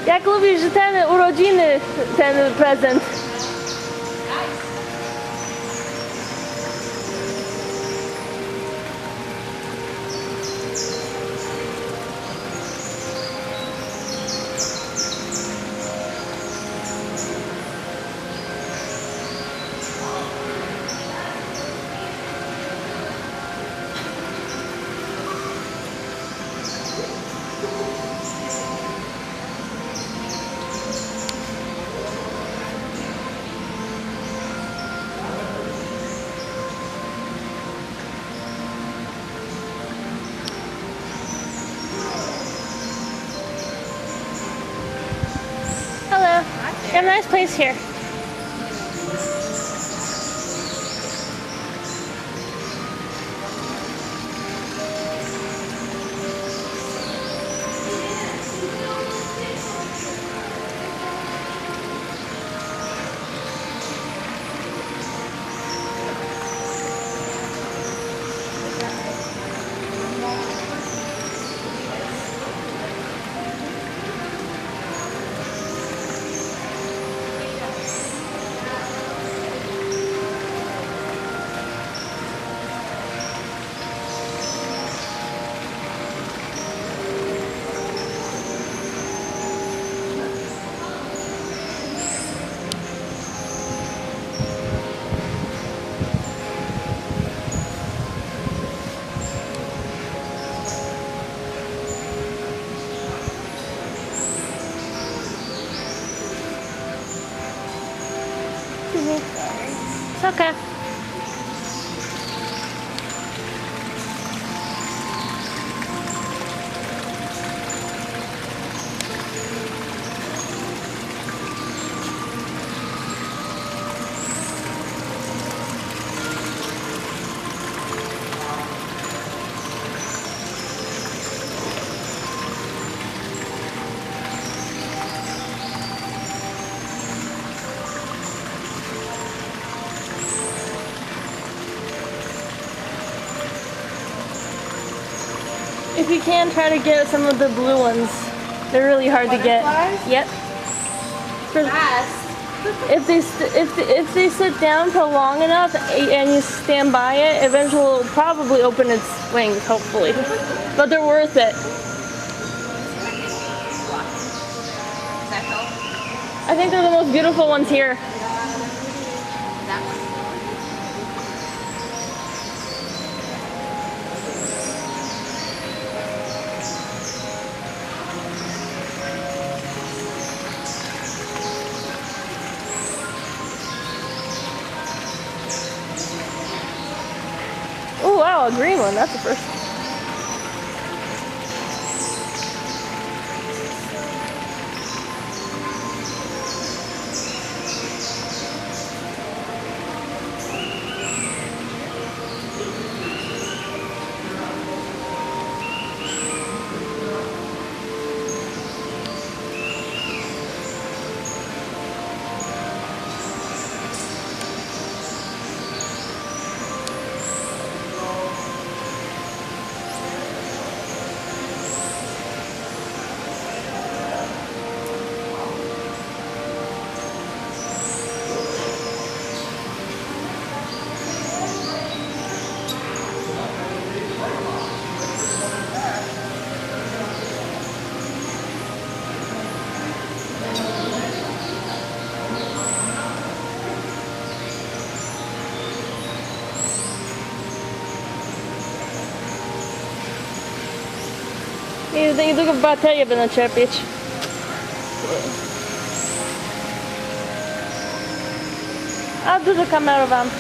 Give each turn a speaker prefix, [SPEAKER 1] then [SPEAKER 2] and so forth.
[SPEAKER 1] Jak lubisz ten urodziny, ten prezent? Hello. You have a nice place here. It's okay. If you can, try to get some of the blue ones. They're really hard to get. Yep. If they sit down for long enough and you stand by it, eventually it'll probably open its wings, hopefully. But they're worth it. I think they're the most beautiful ones here. Oh wow, a green one, that's the first. Niedługo baterie będą cierpieć. A dużo kamerowałam.